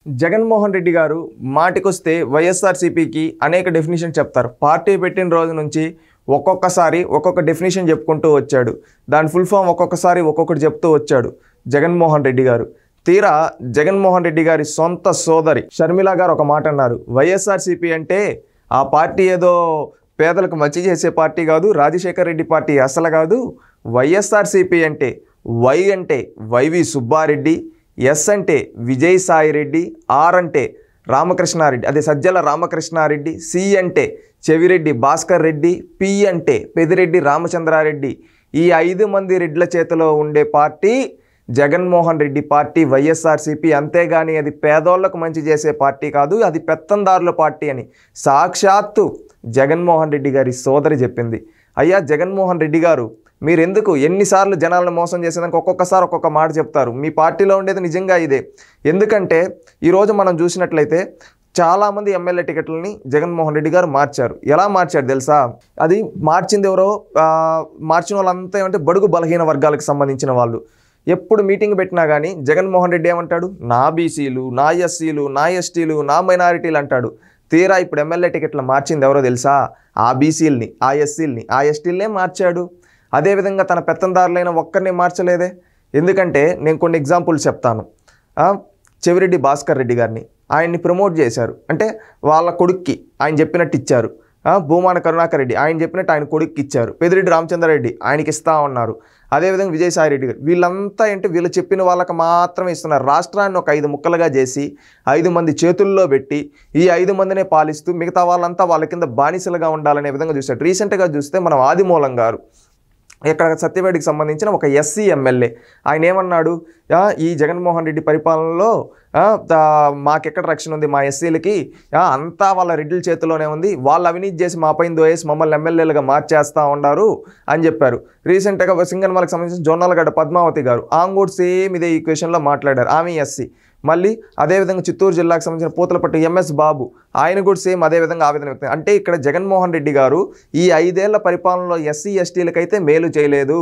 జగన్మోహన్ రెడ్డి గారు మాటికొస్తే వైఎస్ఆర్సీపీకి అనేక డెఫినేషన్ చెప్తారు. పార్టీ పెట్టిన రోజు నుంచి ఒక్కొక్కసారి ఒక్కొక్క డెఫినేషన్ చెప్పుకుంటూ వచ్చాడు. దాని ఫుల్ ఫామ్ ఒక్కొక్కసారి ఒక్కొక్కటి చెప్తూ వచ్చాడు జగన్మోహన్ రెడ్డి గారు. తీరా జగన్మోహన్ రెడ్డి గారి సొంత సోదరి షర్మిల గారు ఒక మాట అన్నారు. వైఎస్ఆర్సీపీ అంటే ఆ పార్టీ ఏదో పేదలకు మంచి చేసే పార్టీ కాదు, రాజశేఖర్ రెడ్డి పార్టీ అసలు కాదు. వైఎస్ఆర్సీపీ అంటే వై అంటే వైవి సుబ్బారెడ్డి, ఎస్ అంటే విజయసాయిరెడ్డి, ఆర్ అంటే రామకృష్ణారెడ్డి, అదే సజ్జల రామకృష్ణారెడ్డి, సి అంటే చెవిరెడ్డి భాస్కర్ రెడ్డి, పి అంటే పెదిరెడ్డి రామచంద్రారెడ్డి. ఈ 5 మంది రెడ్ల చేతిలో ఉండే పార్టీ జగన్మోహన్ రెడ్డి పార్టీ వైఎస్ఆర్సీపీ. అంతేగాని అది పేదోళ్లకు మంచి చేసే పార్టీ కాదు, అది పెత్తందారుల పార్టీ అని సాక్షాత్తు జగన్మోహన్ రెడ్డి గారి సోదరి చెప్పింది. అయ్యా జగన్మోహన్ రెడ్డి గారు, మీరెందుకు ఎన్నిసార్లు జనాలను మోసం చేసేదానికి ఒక్కొక్కసారి ఒక్కొక్క మాట చెప్తారు? మీ పార్టీలో ఉండేది నిజంగా ఇదే. ఎందుకంటే ఈరోజు మనం చూసినట్లయితే చాలామంది ఎమ్మెల్యే టికెట్లని జగన్మోహన్ రెడ్డి గారు మార్చారు. ఎలా మార్చారు తెలుసా? అది మార్చింది ఎవరో, మార్చిన వాళ్ళంతా ఏమంటే బడుగు బలహీన వర్గాలకు సంబంధించిన వాళ్ళు. ఎప్పుడు మీటింగ్ పెట్టినా కానీ జగన్మోహన్ రెడ్డి ఏమంటాడు? నా బీసీలు, నా ఎస్సీలు, నా ఎస్టీలు, నా మైనారిటీలు అంటాడు. తీరా ఇప్పుడు ఎమ్మెల్యే టికెట్లు మార్చింది ఎవరో తెలుసా? ఆ బీసీలని, ఆ ఎస్సీలని, ఆ ఎస్టీలనే మార్చాడు. అదేవిధంగా తన పెత్తందారులైన ఒక్కరిని మార్చలేదే. ఎందుకంటే నేను కొన్ని ఎగ్జాంపుల్స్ చెప్తాను. చెవిరెడ్డి భాస్కర్ రెడ్డి గారిని ఆయన్ని ప్రమోట్ చేశారు, అంటే వాళ్ళ కొడుక్కి ఆయన చెప్పినట్టు ఇచ్చారు. భూమాన కరుణాకర్ రెడ్డి ఆయన చెప్పినట్టు ఆయన కొడుక్కి ఇచ్చారు. పెదిరెడ్డి రామచంద్రారెడ్డి ఆయనకి ఇస్తా ఉన్నారు. అదేవిధంగా విజయసాయిరెడ్డి గారు, వీళ్ళంతా ఏంటి వీళ్ళు చెప్పిన వాళ్ళకి మాత్రమే ఇస్తున్నారు. రాష్ట్రాన్ని ఒక 5 ముక్కలుగా చేసి 5 మంది చేతుల్లో పెట్టి ఈ 5 మందినే పాలిస్తూ మిగతా వాళ్ళంతా వాళ్ళ కింద బానిసలుగా ఉండాలనే విధంగా చూశారు. రీసెంట్గా చూస్తే మనం ఆదిమూలం గారు ఇక్కడ సత్యవేడికి సంబంధించిన ఒక ఎస్సీ ఎమ్మెల్యే ఆయన ఏమన్నాడు? ఈ జగన్మోహన్ రెడ్డి పరిపాలనలో మాకెక్కడ రక్షణ ఉంది, మా ఎస్సీలకి అంతా వాళ్ళ రెడ్డిల చేతిలోనే ఉంది, వాళ్ళు అవినీతి చేసి మా పైన దోయేసి మమ్మల్ని ఎమ్మెల్యేలుగా మార్చేస్తూ ఉన్నారు అని చెప్పారు. రీసెంట్గా సింగనమలకు సంబంధించిన జొన్నలగడ్డ పద్మావతి గారు ఆమె కూడా సేమ్ ఇదే ఈక్వేషన్లో మాట్లాడారు. ఆమె ఎస్సీ. మళ్ళీ అదేవిధంగా చిత్తూరు జిల్లాకు సంబంధించిన పూతలపట్టు ఎంఎస్ బాబు ఆయన కూడా సేమ్ అదేవిధంగా ఆవేదన వ్యక్తం. అంటే ఇక్కడ జగన్మోహన్ రెడ్డి గారు ఈ 5 ఏళ్ల పరిపాలనలో ఎస్సీ ఎస్టీలకైతే మేలు చేయలేదు.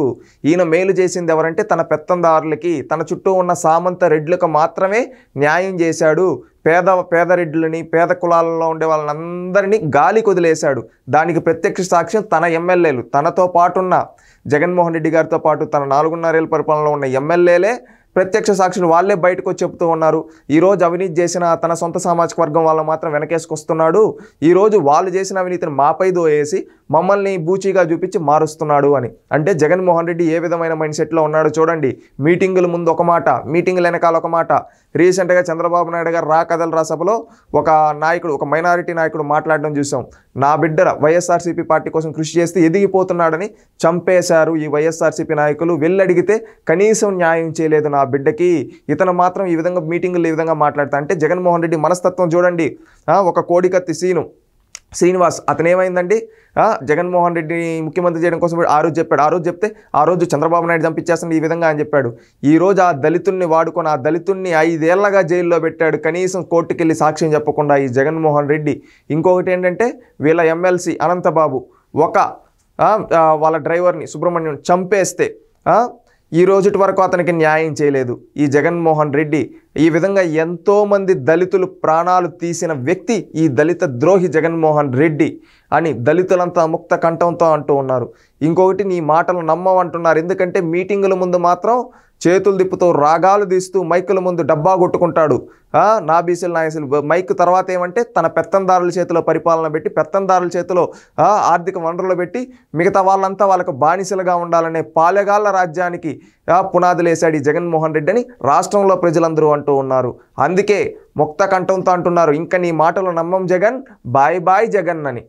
ఈయన మేలు చేసింది ఎవరంటే తన పెత్తందారులకి, తన చుట్టూ ఉన్న సామంత రెడ్లకు మాత్రమే న్యాయం చేశాడు. పేద రెడ్లని, పేద కులాలలో ఉండే వాళ్ళందరినీ గాలి కొదిలేశాడు. దానికి ప్రత్యక్ష సాక్ష్యం తన ఎమ్మెల్యేలు. తనతో పాటున్న జగన్మోహన్ రెడ్డి గారితో పాటు తన 4.5 ఏళ్ల పరిపాలనలో ఉన్న ఎమ్మెల్యేలే ప్రత్యక్ష సాక్షులు. వాళ్ళే బయటకు వచ్చి చెప్తూ ఉన్నారు. ఈరోజు అవినీతి చేసిన తన సొంత సామాజిక వర్గం వాళ్ళు మాత్రం వెనకేసుకొస్తున్నాడు. ఈరోజు వాళ్ళు చేసిన అవినీతిని మాపై దోయేసి మమ్మల్ని బూచీగా చూపించి మారుస్తున్నాడు అని. అంటే జగన్మోహన్ రెడ్డి ఏ విధమైన మైండ్ సెట్లో ఉన్నాడో చూడండి. మీటింగుల ముందు ఒక మాట, మీటింగుల వెనకాల ఒక మాట. రీసెంట్గా చంద్రబాబు నాయుడు గారు కదలరా సభలో ఒక నాయకుడు, ఒక మైనారిటీ నాయకుడు మాట్లాడడం చూసాం. నా బిడ్డ వైఎస్ఆర్సీపీ పార్టీ కోసం కృషి చేస్తే ఎదిగిపోతున్నాడని చంపేశారు ఈ వైఎస్ఆర్సీపీ నాయకులు. వెళ్ళడిగితే కనీసం న్యాయం చేయలేదు నా బిడ్డకి. ఇతను మాత్రం ఈ విధంగా మీటింగులు ఈ విధంగా మాట్లాడతా అంటే జగన్మోహన్ రెడ్డి మనస్తత్వం చూడండి. ఒక కోడికత్తి శ్రీనివాస్ అతను ఏమైందండి? జగన్మోహన్ రెడ్డిని ముఖ్యమంత్రి చేయడం కోసం ఆ రోజు చెప్పాడు. ఆ రోజు చెప్తే ఆ రోజు చంద్రబాబు నాయుడు చంపించేస్తాను ఈ విధంగా అని చెప్పాడు. ఈరోజు ఆ దళితుడిని వాడుకొని ఆ దళితుడిని 5 ఏళ్లగా జైల్లో పెట్టాడు. కనీసం కోర్టుకెళ్ళి సాక్ష్యం చెప్పకుండా ఈ జగన్మోహన్ రెడ్డి. ఇంకొకటి ఏంటంటే వీళ్ళ ఎమ్మెల్సీ అనంతబాబు వాళ్ళ డ్రైవర్ని సుబ్రహ్మణ్యం చంపేస్తే ఈ రోజుటి వరకు అతనికి న్యాయం చేయలేదు ఈ జగన్మోహన్ రెడ్డి. ఈ విధంగా ఎంతోమంది దళితులు ప్రాణాలు తీసిన వ్యక్తి ఈ దళిత ద్రోహి జగన్మోహన్ రెడ్డి అని దళితులంతా ముక్త కంఠంతో అంటూ ఉన్నారు. ఇంకొకటి నీ మాటలు నమ్మవంటున్నారు. ఎందుకంటే మీటింగుల ముందు మాత్రం చేతులు తిప్పుతూ రాగాలు తీస్తూ మైకుల ముందు డబ్బా కొట్టుకుంటాడు. నా బీసీలు, నా ఎస్సీలు. మైక్ తర్వాత ఏమంటే తన పెత్తందారుల చేతిలో పరిపాలన పెట్టి, పెత్తందారుల చేతిలో ఆర్థిక వనరులు పెట్టి మిగతా వాళ్ళంతా వాళ్ళకు బానిసలుగా ఉండాలనే పాలెగాళ్ళ రాజ్యానికి పునాదులు వేశాడు ఈ జగన్మోహన్ రెడ్డి అని రాష్ట్రంలో ప్రజలందరూ అంటూ ఉన్నారు. అందుకే ముక్త కంఠంతో అంటున్నారు, ఇంకా నీ మాటలు నమ్మం జగన్, బాయ్ బాయ్ జగన్ అని.